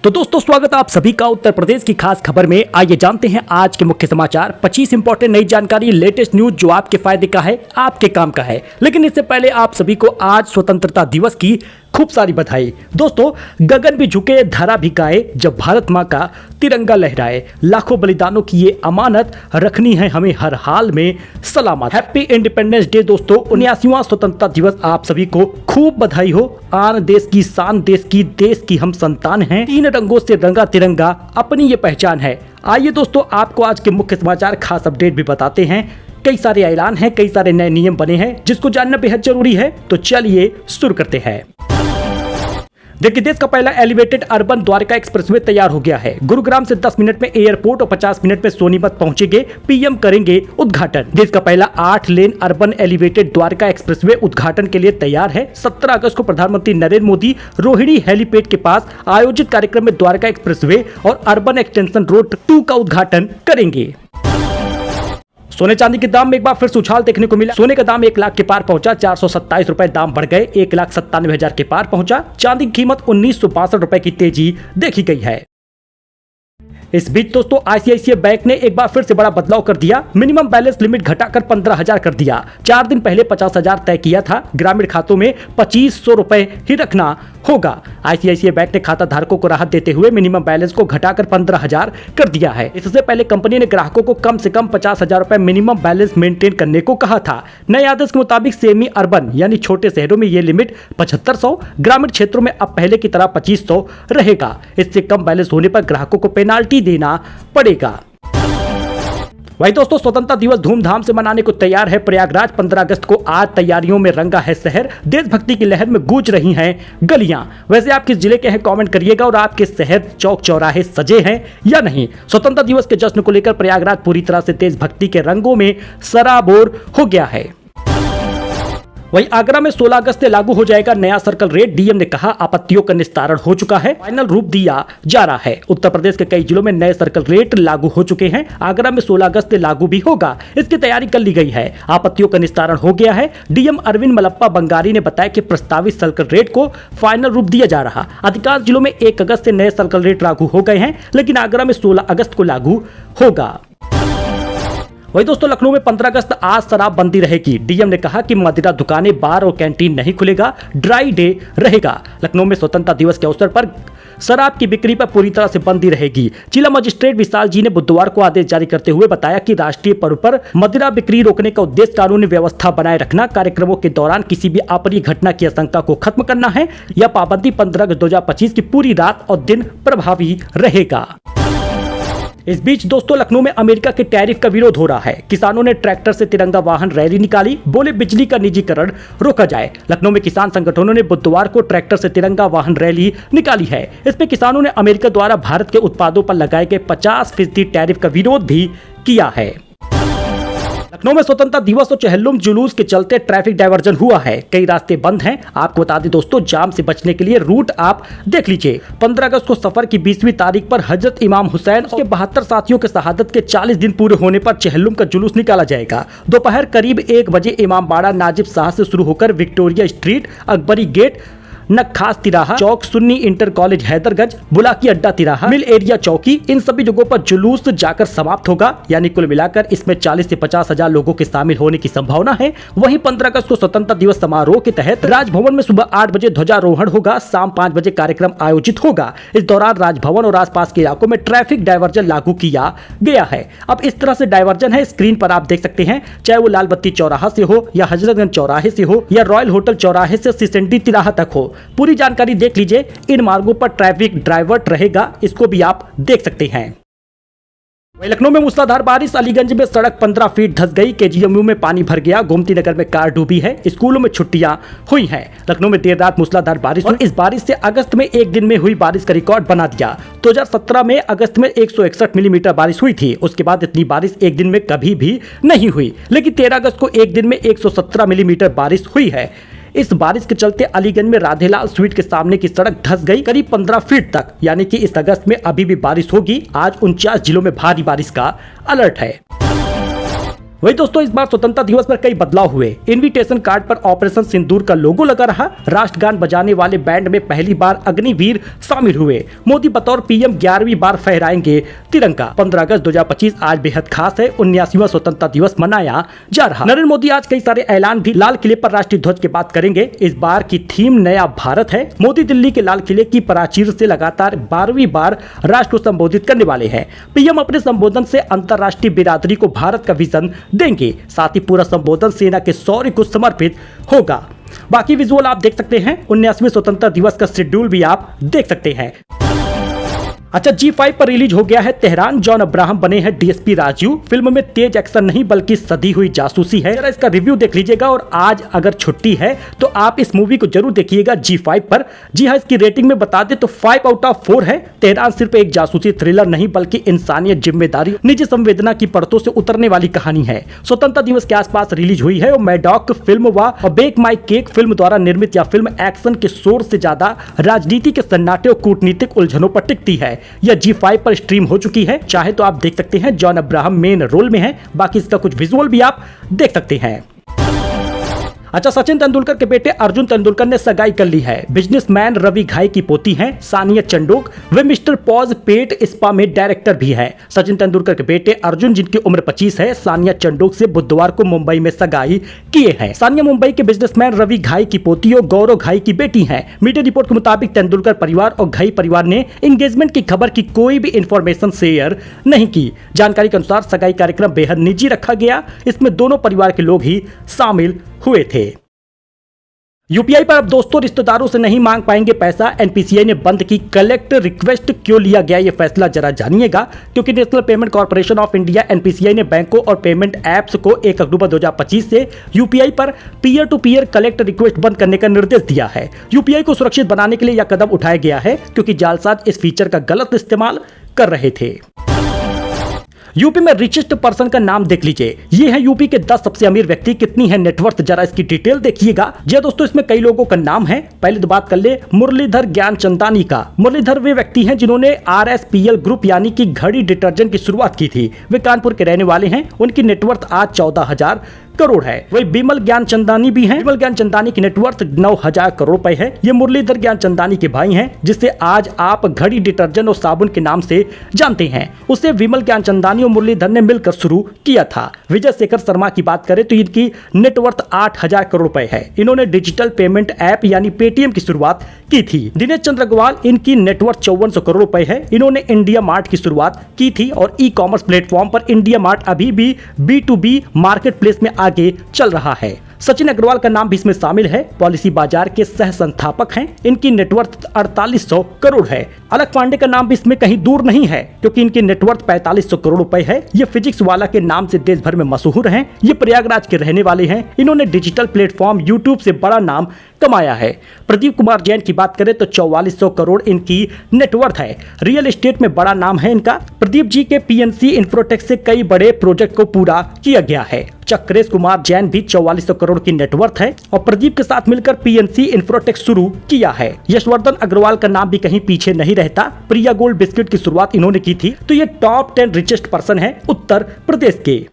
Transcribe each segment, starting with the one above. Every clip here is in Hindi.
तो दोस्तों स्वागत है आप सभी का उत्तर प्रदेश की खास खबर में। आइए जानते हैं आज के मुख्य समाचार। 25 इंपॉर्टेंट नई जानकारी, लेटेस्ट न्यूज जो आपके फायदे का है, आपके काम का है। लेकिन इससे पहले आप सभी को आज स्वतंत्रता दिवस की खूब सारी बधाई। दोस्तों गगन भी झुके धरा भी गाए, जब भारत माँ का तिरंगा लहराए। लाखों बलिदानों की ये अमानत रखनी है हमें हर हाल में सलामत। हैप्पी इंडिपेंडेंस डे दोस्तों। 79वां स्वतंत्रता दिवस आप सभी को खूब बधाई हो। आन देश की शान, देश की हम संतान हैं। 3 रंगों से रंगा तिरंगा अपनी ये पहचान है। आइए दोस्तों आपको आज के मुख्य समाचार खास अपडेट भी बताते हैं। कई सारे ऐलान हैं, कई सारे नए नियम बने हैं जिसको जानना बेहद जरूरी है। तो चलिए शुरू करते हैं। देखिए देश का पहला एलिवेटेड अर्बन द्वारका एक्सप्रेसवे तैयार हो गया है। गुरुग्राम से 10 मिनट में एयरपोर्ट और 50 मिनट में सोनीपत पहुंचेंगे। पीएम करेंगे उद्घाटन। देश का पहला 8 लेन अर्बन एलिवेटेड द्वारका एक्सप्रेसवे उद्घाटन के लिए तैयार है। 17 अगस्त को प्रधानमंत्री नरेंद्र मोदी रोहिणी हेलीपैड के पास आयोजित कार्यक्रम में द्वारका एक्सप्रेसवे और अर्बन एक्सटेंशन रोड 2 का उद्घाटन करेंगे। सोने चांदी के दाम में एक बार फिर से उछाल देखने को मिला। सोने का दाम 1 लाख के पार पहुंचा। 427 रुपए दाम बढ़ गए, 1,97,000 के पार पहुंचा। चांदी की कीमत 1962 रुपए की तेजी देखी गई है। इस बीच दोस्तों आईसीआईसीआई बैंक ने एक बार फिर से बड़ा बदलाव कर दिया। मिनिमम बैलेंस लिमिट घटाकर 15,000 कर दिया। 4 दिन पहले 50,000 तय किया था। ग्रामीण खातों में 2500 रुपए ही रखना होगा। आईसीआईसीआई बैंक ने खाता धारकों को राहत देते हुए मिनिमम बैलेंस को घटाकर 15,000 कर दिया है। इससे पहले कंपनी ने ग्राहकों को कम से कम 50,000 रुपए मिनिमम बैलेंस मेंटेन करने को कहा था। नए आदेश के मुताबिक सेमी अर्बन यानी छोटे शहरों में ये लिमिट 7500, ग्रामीण क्षेत्रों में अब पहले की तरह 2500 रहेगा। इससे कम बैलेंस होने पर ग्राहकों को पेनाल्टी देना पड़ेगा। वही दोस्तों स्वतंत्रता दिवस धूमधाम से मनाने को तैयार है प्रयागराज। 15 अगस्त को आज तैयारियों में रंगा है शहर। देशभक्ति की लहर में गूंज रही हैं गलियां। वैसे आप किस जिले के हैं कमेंट करिएगा, और आपके शहर चौक चौराहे सजे हैं या नहीं। स्वतंत्रता दिवस के जश्न को लेकर प्रयागराज पूरी तरह से देशभक्ति के रंगों में सराबोर हो गया है। वहीं आगरा में 16 अगस्त से लागू हो जाएगा नया सर्कल रेट। डीएम ने कहा आपत्तियों का निस्तारण हो चुका है, फाइनल रूप दिया जा रहा है। उत्तर प्रदेश के कई जिलों में नए सर्कल रेट लागू हो चुके हैं। आगरा में 16 अगस्त से लागू भी होगा। इसकी तैयारी कर ली गई है। आपत्तियों का निस्तारण हो गया है। डीएम अरविंद मलप्पा बंगारी ने बताया कि प्रस्तावित सर्कल रेट को फाइनल रूप दिया जा रहा। अधिकांश जिलों में 1 अगस्त से नए सर्कल रेट लागू हो गए हैं, लेकिन आगरा में 16 अगस्त को लागू होगा। वही दोस्तों लखनऊ में 15 अगस्त आज शराबबंदी रहेगी। डीएम ने कहा कि मदिरा दुकानें, बार और कैंटीन नहीं खुलेगा, ड्राई डे रहेगा। लखनऊ में स्वतंत्रता दिवस के अवसर पर शराब की बिक्री पर पूरी तरह से बंदी रहेगी। जिला मजिस्ट्रेट विशाल जी ने बुधवार को आदेश जारी करते हुए बताया कि राष्ट्रीय पर्व पर मदिरा बिक्री रोकने का उद्देश्य कानूनी व्यवस्था बनाए रखना, कार्यक्रमों के दौरान किसी भी अप्रिय घटना की आशंका को खत्म करना है। यह पाबंदी 15 अगस्त 2025 की पूरी रात और दिन प्रभावी रहेगा। इस बीच दोस्तों लखनऊ में अमेरिका के टैरिफ का विरोध हो रहा है। किसानों ने ट्रैक्टर से तिरंगा वाहन रैली निकाली। बोले बिजली का निजीकरण रोका जाए। लखनऊ में किसान संगठनों ने बुधवार को ट्रैक्टर से तिरंगा वाहन रैली निकाली है। इसमें किसानों ने अमेरिका द्वारा भारत के उत्पादों पर लगाए गए 50% टैरिफ का विरोध भी किया है। लखनऊ में स्वतंत्रता दिवस और चहल्लुम जुलूस के चलते ट्रैफिक डायवर्जन हुआ है। कई रास्ते बंद हैं। आपको बता दें दोस्तों जाम से बचने के लिए रूट आप देख लीजिए। 15 अगस्त को सफर की 20वीं तारीख पर हजरत इमाम हुसैन और 72 साथियों के शहादत के 40 दिन पूरे होने पर चहल्लुम का जुलूस निकाला जाएगा। दोपहर करीब 1 बजे इमामबाड़ा नाजिब शाह से शुरू होकर Victoria Street, Akbari gate, Nakhas तिराहा चौक, सुन्नी इंटर कॉलेज हैदरगंज, बुलाकी अड्डा तिराहा, मिल एरिया चौकी, इन सभी जगहों पर जुलूस जाकर समाप्त होगा। यानी कुल मिलाकर इसमें 40 से 50,000 लोगों के शामिल होने की संभावना है। वहीं 15 अगस्त को स्वतंत्रता दिवस समारोह के तहत राजभवन में सुबह 8 बजे ध्वजारोहण होगा। शाम 5 बजे कार्यक्रम आयोजित होगा। इस दौरान राजभवन और आसपास के इलाकों में ट्रैफिक डायवर्जन लागू किया गया है। अब इस तरह से डायवर्जन है, स्क्रीन पर आप देख सकते हैं, चाहे वो लाल बत्ती चौराहा से हो या हजरतगंज चौराहे से हो या रॉयल होटल चौराहे से सिसेंडी तिराहा तक हो। पूरी जानकारी देख लीजिए। इन मार्गों पर ट्रैफिक डाइवर्ट रहेगा, इसको भी आप देख सकते हैं। वहीं लखनऊ में मूसलाधार बारिश। अलीगंज में सड़क 15 फीट धंस गई। केजीएमयू में पानी भर गया। गोमती नगर में कार डूबी है। स्कूलों में छुट्टियां हुई हैं। लखनऊ में देर रात मूसलाधार बारिश और इस बारिश से अगस्त में एक दिन में हुई बारिश का रिकॉर्ड बना दिया। 2017 में अगस्त में 161 मिलीमीटर बारिश हुई थी। उसके बाद इतनी बारिश एक दिन में कभी भी नहीं हुई, लेकिन 13 अगस्त को एक दिन में 117 मिलीमीटर बारिश हुई है। इस बारिश के चलते अलीगंज में राधेलाल स्वीट के सामने की सड़क धंस गई करीब 15 फीट तक। यानी कि इस अगस्त में अभी भी बारिश होगी। आज 49 जिलों में भारी बारिश का अलर्ट है। वही दोस्तों इस बार स्वतंत्रता दिवस पर कई बदलाव हुए। इनविटेशन कार्ड पर ऑपरेशन सिंदूर का लोगो लगा रहा। राष्ट्रगान बजाने वाले बैंड में पहली बार अग्निवीर शामिल हुए। मोदी बतौर पीएम 11वीं बार फहराएंगे तिरंगा। 15 अगस्त 2025 आज बेहद खास है। 79वां स्वतंत्रता दिवस मनाया जा रहा। नरेंद्र मोदी आज कई सारे ऐलान भी लाल किले पर राष्ट्रीय ध्वज के बाद करेंगे। इस बार की थीम नया भारत है। मोदी दिल्ली के लाल किले की प्राचीर से लगातार 12वीं बार राष्ट्र को संबोधित करने वाले हैं। पीएम अपने संबोधन से अंतरराष्ट्रीय बिरादरी को भारत का विजन देंगे। साथ ही पूरा संबोधन सेना के शौर्य को समर्पित होगा। बाकी विजुअल आप देख सकते हैं। 79वें स्वतंत्रता दिवस का शेड्यूल भी आप देख सकते हैं। अच्छा, G5 पर रिलीज हो गया है तेहरान। जॉन अब्राहम बने हैं डीएसपी राजू। फिल्म में तेज एक्शन नहीं बल्कि सधी हुई जासूसी है। जरा इसका रिव्यू देख लीजिएगा। और आज अगर छुट्टी है तो आप इस मूवी को जरूर देखिएगा G5 पर। जी हाँ, इसकी रेटिंग में बता दे तो 5/4 है। तेहरान सिर्फ एक जासूसी थ्रिलर नहीं बल्कि इंसानियत, जिम्मेदारी, निजी संवेदना की परतों से उतरने वाली कहानी है। स्वतंत्रता दिवस के आसपास रिलीज हुई है और मैडॉक फिल्म व बेक माई केक फिल्म द्वारा निर्मित यह फिल्म एक्शन के शोर से ज्यादा राजनीति के सन्नाटे और कूटनीतिक उलझनों पर टिकती है। यह G5 पर स्ट्रीम हो चुकी है। चाहे तो आप देख सकते हैं। जॉन अब्राहम मेन रोल में है। बाकी इसका कुछ विजुअल भी आप देख सकते हैं। अच्छा, सचिन तेंदुलकर के बेटे अर्जुन तेंदुलकर ने सगाई कर ली है। बिजनेसमैन रवि घाई की पोती हैं सानिया चंडोक। वे मिस्टर पॉज पेट स्पा में डायरेक्टर भी हैं। सचिन तेंदुलकर के बेटे अर्जुन, जिनकी उम्र 25 है, सानिया चंडोक से बुधवार को मुंबई में सगाई किए हैं। सानिया मुंबई के बिजनेसमैन रवि घाई की पोती और गौरव घाई की बेटी हैं। मीडिया रिपोर्ट के मुताबिक तेंदुलकर परिवार और घाई परिवार ने एंगेजमेंट की खबर की कोई भी इंफॉर्मेशन शेयर नहीं की। जानकारी के अनुसार सगाई कार्यक्रम बेहद निजी रखा गया। इसमें दोनों परिवार के लोग ही शामिल हुए थे। यूपीआई पर अब दोस्तों रिश्तेदारों से नहीं मांग पाएंगे पैसा। एनपीसीआई ने बंद की कलेक्ट रिक्वेस्ट। क्यों लिया गया ये फैसला, जरा जानिएगा। क्योंकि national payment corporation of India NPCI ने बैंकों और पेमेंट एप्स को 1 अक्टूबर 2025 से यूपीआई पर peer to peer collect request बंद करने का निर्देश दिया है। यूपीआई को सुरक्षित बनाने के लिए यह कदम उठाया गया है क्योंकि जालसाज इस फीचर का गलत इस्तेमाल कर रहे थे। यूपी में रिचेस्ट पर्सन का नाम देख लीजिए। ये है यूपी के 10 सबसे अमीर व्यक्ति। कितनी है नेटवर्थ, जरा इसकी डिटेल देखिएगा। जी दोस्तों, इसमें कई लोगों का नाम है। पहले तो बात कर ले मुरलीधर ज्ञानचंदानी का। मुरलीधर वे व्यक्ति हैं जिन्होंने RSPL ग्रुप यानी कि घड़ी डिटर्जेंट की शुरुआत की थी। वे कानपुर के रहने वाले हैं। उनकी नेटवर्थ आज 14,000 करोड़ है। वही बिमल ज्ञानचंदानी भी हैं। बिमल ज्ञानचंदानी की नेटवर्थ 9,000 करोड़ रुपए है। ये मुरलीधर ज्ञानचंदानी के भाई हैं, जिसे आज आप घड़ी डिटर्जेंट और साबुन के नाम से जानते हैं। उसे विमल ज्ञानचंदानी और मुरलीधर ने मिलकर शुरू किया था। विजय शेखर शर्मा की बात करें तो इनकी नेटवर्थ 8,000 करोड़ रुपए है। इन्होंने डिजिटल पेमेंट ऐप यानी पेटीएम की शुरुआत की थी। दिनेश चंद्र अग्रवाल, इनकी नेटवर्थ 5400 करोड़ रुपए है। इन्होंने इंडिया मार्ट की शुरुआत की थी और ई कॉमर्स प्लेटफॉर्म पर इंडिया मार्ट अभी भी B2B मार्केट प्लेस में आगे चल रहा है। सचिन अग्रवाल का नाम भी इसमें शामिल है। पॉलिसी बाजार के सह संस्थापक हैं। इनकी नेटवर्थ 4800 करोड़ है। अलक पांडे का नाम भी इसमें कहीं दूर नहीं है क्योंकि इनकी नेटवर्थ 4500 करोड़ रुपए है। ये फिजिक्स वाला के नाम से देश भर में मशहूर हैं। ये प्रयागराज के रहने वाले हैं। इन्होंने डिजिटल प्लेटफॉर्म यूट्यूब से बड़ा नाम कमाया है। प्रदीप कुमार जैन की बात करें तो 4400 करोड़ इनकी नेटवर्थ है। रियल एस्टेट में बड़ा नाम है इनका। प्रदीप जी के PNC इंफ्रोटेक से कई बड़े प्रोजेक्ट को पूरा किया गया है। चक्रेश कुमार जैन भी 4400 करोड़ की नेटवर्थ है और प्रदीप के साथ मिलकर PNC इंफ्रोटेक शुरू किया है। यशवर्धन अग्रवाल का नाम भी कहीं पीछे नहीं रहता। प्रिया गोल्ड बिस्किट की शुरुआत इन्होंने की थी। तो ये टॉप 10 रिचेस्ट पर्सन है उत्तर प्रदेश के।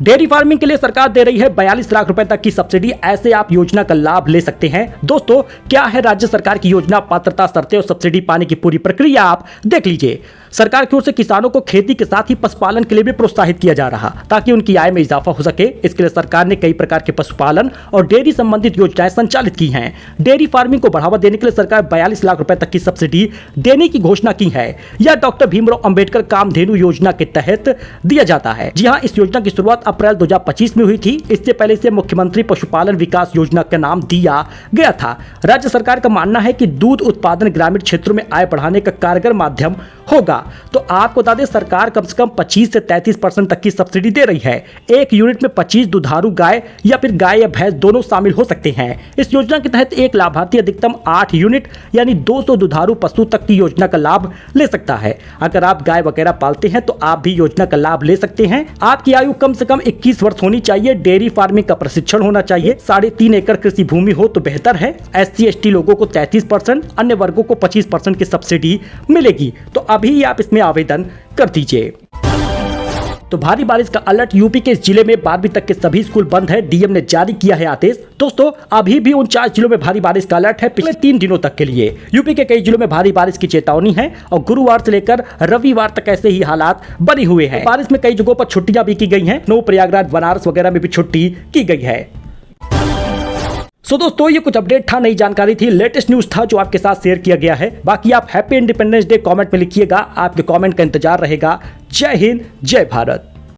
डेयरी फार्मिंग के लिए सरकार दे रही है 42 लाख रुपए तक की सब्सिडी। ऐसे आप योजना का लाभ ले सकते हैं। दोस्तों, क्या है राज्य सरकार की योजना, पात्रता शर्तें और सब्सिडी पाने की पूरी प्रक्रिया आप देख लीजिए। सरकार की ओर से किसानों को खेती के साथ ही पशुपालन के लिए भी प्रोत्साहित किया जा रहा ताकि उनकी आय में इजाफा हो सके। इसके लिए सरकार ने कई प्रकार के पशुपालन और डेयरी संबंधित योजनाएं संचालित की हैं। डेयरी फार्मिंग को बढ़ावा देने के लिए सरकार 42 लाख रुपए तक की सब्सिडी देने की घोषणा की है। यह डॉक्टर भीमराव अंबेडकर कामधेनु योजना के तहत दिया जाता है। जी हाँ, इस योजना की शुरुआत अप्रैल 2025 में हुई थी। इससे पहले इसे मुख्यमंत्री पशुपालन विकास योजना का नाम दिया गया था। राज्य सरकार का मानना है कि दूध उत्पादन ग्रामीण क्षेत्रों में आय बढ़ाने का कारगर माध्यम होगा। तो आपको बता दें, सरकार कम से कम 25 से 33% तक की सब्सिडी दे रही है। एक यूनिट में 25 दुधारू गाय या फिर गाय या भैंस दोनों शामिल हो सकते हैं। इस योजना के तहत एक लाभार्थी अधिकतम 8 यूनिट यानी 200 दुधारू पशु तक की योजना का लाभ ले सकता है। अगर आप गाय वगैरह पालते हैं तो आप भी योजना का लाभ ले सकते हैं। आपकी आयु कम से कम 21 वर्ष होनी चाहिए। डेयरी फार्मिंग का प्रशिक्षण होना चाहिए। 3.5 एकड़ कृषि भूमि हो तो बेहतर है। SC/ST लोगों को 33%, अन्य वर्गों को 25% की सब्सिडी मिलेगी। तो अभी आप इसमें आवेदन कर दीजिए। तो भारी बारिश का अलर्ट यूपी के इस जिले में 12वीं तक के सभी स्कूल बंद है। डीएम ने जारी किया है आदेश। दोस्तों अभी भी उन 4 जिलों में भारी बारिश का अलर्ट है पिछले 3 दिनों तक के लिए। यूपी के कई जिलों में भारी बारिश की चेतावनी है और गुरुवार से लेकर रविवार तक ऐसे ही हालात बने हुए हैं। बारिश में कई जगहों पर छुट्टियां भी की गई हैं। प्रयागराज, बनारस वगैरह में भी छुट्टी की गई है। दोस्तों ये कुछ अपडेट था, नई जानकारी थी, लेटेस्ट न्यूज था जो आपके साथ शेयर किया गया है। बाकी आप हैप्पी इंडिपेंडेंस डे कमेंट में लिखिएगा, आपके कमेंट का इंतजार रहेगा। जय हिंद, जय भारत।